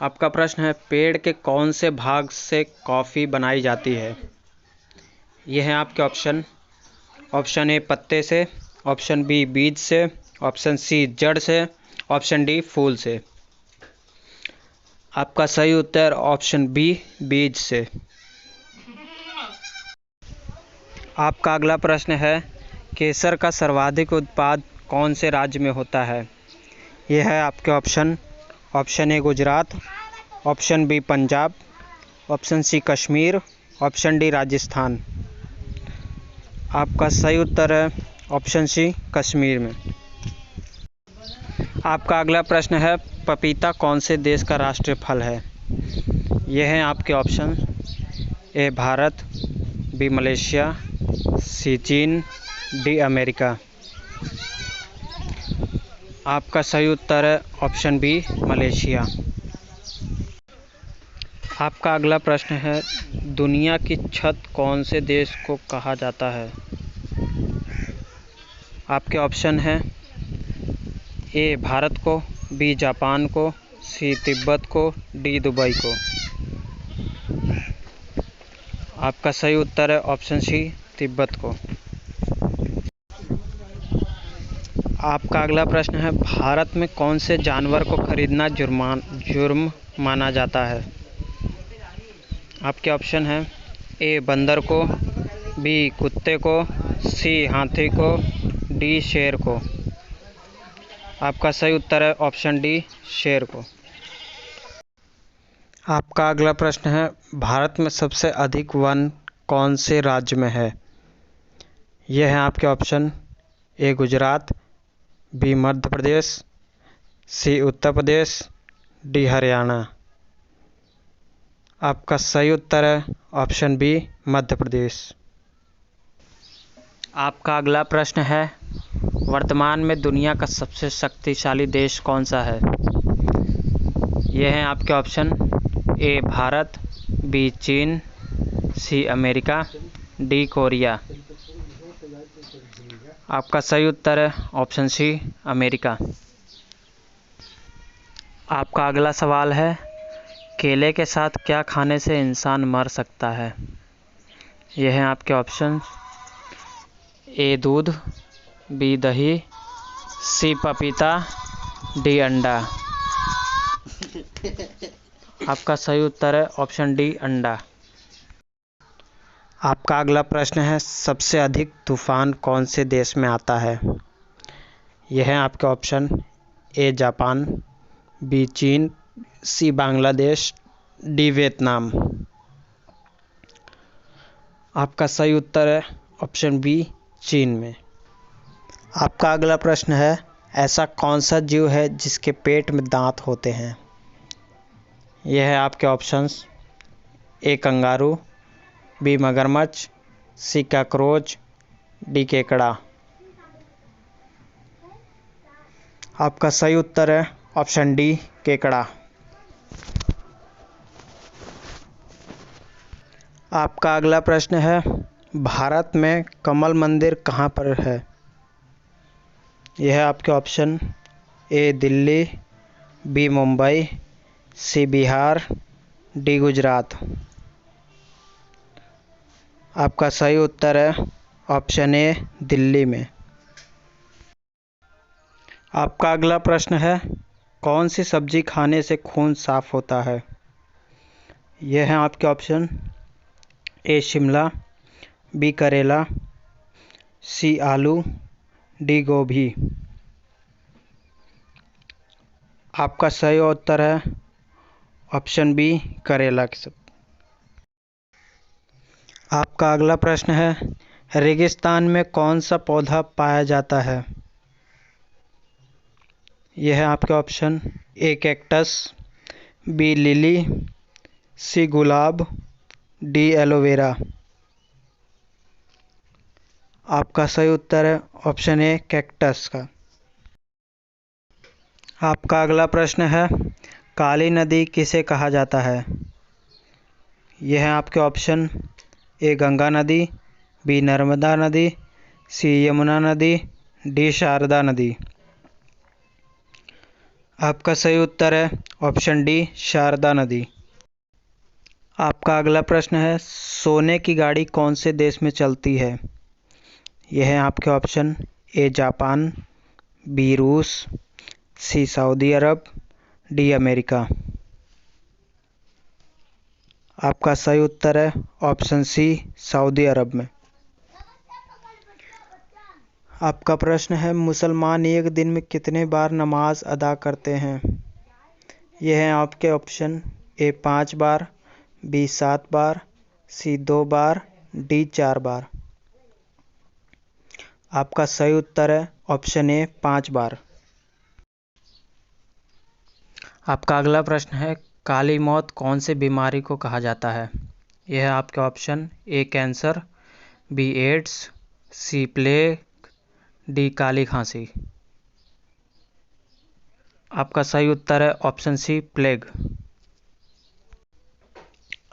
आपका प्रश्न है, पेड़ के कौन से भाग से कॉफ़ी बनाई जाती है? ये हैं आपके ऑप्शन। ऑप्शन ए पत्ते से, ऑप्शन बी बीज से, ऑप्शन सी जड़ से, ऑप्शन डी फूल से। आपका सही उत्तर ऑप्शन बी बीज से। आपका अगला प्रश्न है, केसर का सर्वाधिक उत्पादन कौन से राज्य में होता है? यह है आपके option. Option A Gujarat, option B Punjab, option C Kashmir, option D Rajasthan. आपका सही उत्तर है ऑप्शन सी कश्मीर में। आपका अगला प्रश्न है, पपीता कौन से देश का राष्ट्रीय फल है? यह हैं आपके ऑप्शन। ए भारत, बी मलेशिया, सी चीन, डी अमेरिका। आपका सही उत्तर है ऑप्शन बी मलेशिया। आपका अगला प्रश्न है, दुनिया की छत कौन से देश को कहा जाता है? आपके ऑप्शन हैं। ए भारत को, बी जापान को, सी तिब्बत को, डी दुबई को। आपका सही उत्तर है ऑप्शन सी तिब्बत को। आपका अगला प्रश्न है, भारत में कौन से जानवर को खरीदना जुर्म माना जाता है? आपके ऑप्शन हैं। ए बंदर को, बी कुत्ते को, सी हाथी को, डी शेर को। आपका सही उत्तर है ऑप्शन डी शेर को। आपका अगला प्रश्न है, भारत में सबसे अधिक वन कौन से राज्य में है? यह है आपके option. A Gujarat, B Madhya Pradesh, C Uttar Pradesh, D Haryana. आपका सही उत्तर है ऑप्शन बी मध्य प्रदेश। आपका अगला प्रश्न है, वर्तमान में दुनिया का सबसे शक्तिशाली देश कौन सा है? यह हैं आपके ऑप्शन। ए भारत, बी चीन, सी अमेरिका, डी कोरिया। आपका सही उत्तर है ऑप्शन सी अमेरिका। आपका अगला सवाल है, केले के साथ क्या खाने से इंसान मर सकता है? यह हैं आपके ऑप्शन। ए दूध, बी दही, सी पपीता, डी अंडा। आपका सही उत्तर है ऑप्शन डी अंडा। आपका अगला प्रश्न है, सबसे अधिक तूफान कौन से देश में आता है? यह है आपके ऑप्शन। ए जापान, बी चीन, सी बांग्लादेश, डी वियतनाम। आपका सही उत्तर है ऑप्शन बी चीन में। आपका अगला प्रश्न है, ऐसा कौन सा जीव है जिसके पेट में दांत होते हैं? यह है आपके ऑप्शंस। ए कंगारू, बी मगरमच्छ, सी कॉकरोच, डी केकड़ा। आपका सही उत्तर है ऑप्शन डी केकड़ा। आपका अगला प्रश्न है, भारत में कमल मंदिर कहाँ पर है? यह है आपके ऑप्शन। ए दिल्ली, बी मुंबई, सी बिहार, डी गुजरात। आपका सही उत्तर है ऑप्शन ए दिल्ली में। आपका अगला प्रश्न है, कौन सी सब्जी खाने से खून साफ होता है? यह है आपके ऑप्शन। ए शिमला, बी करेला, सी आलू, डी गोभी। आपका सही उत्तर है ऑप्शन बी करेला की सब्जी। आपका अगला प्रश्न है, रेगिस्तान में कौन सा पौधा पाया जाता है? यह है आपके ऑप्शन। ए कैक्टस, बी लिली, सी गुलाब, डी एलोवेरा। आपका सही उत्तर है ऑप्शन ए कैक्टस का। आपका अगला प्रश्न है, काली नदी किसे कहा जाता है? यह है आपके ऑप्शन। ए गंगा नदी, बी नर्मदा नदी, सी यमुना नदी, डी शारदा नदी। आपका सही उत्तर है ऑप्शन डी, शारदा नदी। आपका अगला प्रश्न है, सोने की गाड़ी कौन से देश में चलती है? यह है आपके ऑप्शन: ए जापान, बी रूस, सी सऊदी अरब, डी अमेरिका। आपका सही उत्तर है ऑप्शन सी, सऊदी अरब में। आपका प्रश्न है, मुसलमान एक दिन में कितने बार नमाज अदा करते हैं? यह है आपके ऑप्शन: ए 5 बार, बी 7 बार, सी 2 बार, डी 4 बार। आपका सही उत्तर है ऑप्शन ए, 5 बार। आपका अगला प्रश्न है, काली मौत कौन सी बीमारी को कहा जाता है? यह है आपके ऑप्शन: ए कैंसर, बी एड्स, सी प्लेग, डी काली खांसी। आपका सही उत्तर है ऑप्शन सी, प्लेग।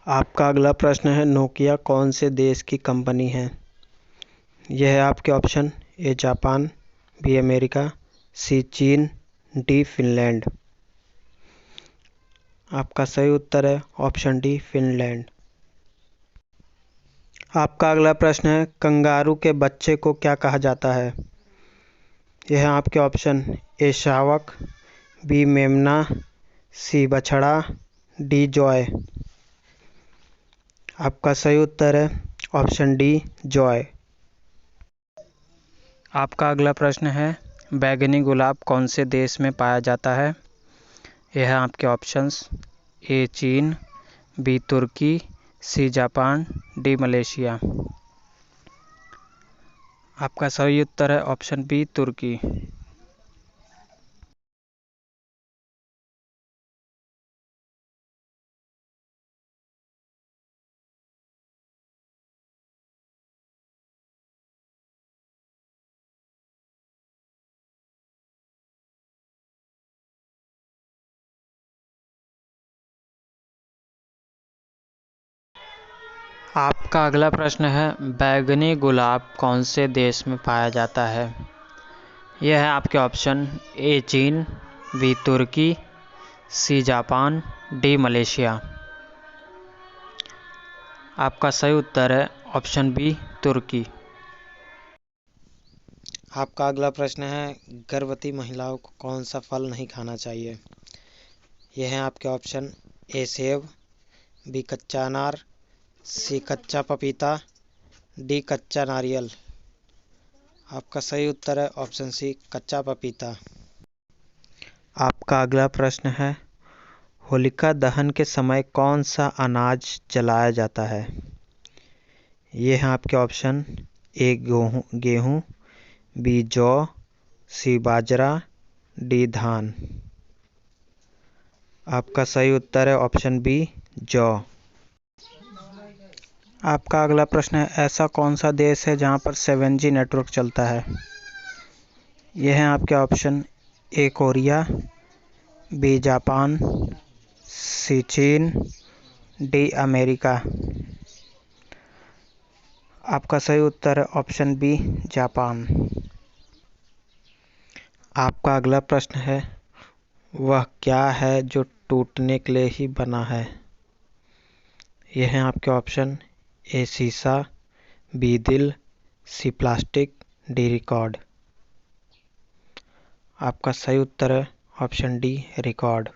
आपका अगला प्रश्न है, नोकिया कौन से देश की कंपनी है? यह है आपके option: A Japan, B America, C चीन, डी फिनलैंड। आपका सही उत्तर है ऑप्शन डी, फिनलैंड। आपका अगला प्रश्न है, कंगारू के बच्चे को क्या कहा जाता है? यह है आपके ऑप्शन: ए शावक, बी मेमना, सी बछड़ा, डी जॉय। आपका सही उत्तर है ऑप्शन डी, जॉय। आपका अगला प्रश्न है, बैगनी गुलाब कौन से देश में पाया जाता है? यह है आपके ऑप्शंस: ए चीन, बी तुर्की, सी जापान, डी मलेशिया। आपका सही उत्तर है ऑप्शन बी, तुर्की। आपका अगला प्रश्न है, बैगनी गुलाब कौन से देश में पाया जाता है? यह है आपके ऑप्शन: ए चीन, बी तुर्की, सी जापान, डी मलेशिया। आपका सही उत्तर है ऑप्शन बी, तुर्की। आपका अगला प्रश्न है, गर्भवती महिलाओं को कौन सा फल नहीं खाना चाहिए? यह है आपके ऑप्शन: ए सेब, बी कच्चा अनार, सी कच्चा पपीता, डी कच्चा नारियल। आपका सही उत्तर है ऑप्शन सी, कच्चा पपीता। आपका अगला प्रश्न है, होलिका दहन के समय कौन सा अनाज जलाया जाता है? ये हैं आपके ऑप्शन: ए गेहूँ, बी जौ, सी बाजरा, डी धान। आपका सही उत्तर है ऑप्शन बी, जौ। आपका अगला प्रश्न है, ऐसा कौन सा देश है जहां पर 7G नेटवर्क चलता है? यह हैं आपके ऑप्शन: ए कोरिया, बी जापान, सी चीन, डी अमेरिका। आपका सही उत्तर है ऑप्शन बी, जापान। आपका अगला प्रश्न है, वह क्या है जो टूटने के लिए ही बना है? यह हैं आपके ऑप्शन: ए शीशा, बी दिल, सी प्लास्टिक, डी रिकॉर्ड। आपका सही उत्तर है ऑप्शन डी, रिकॉर्ड।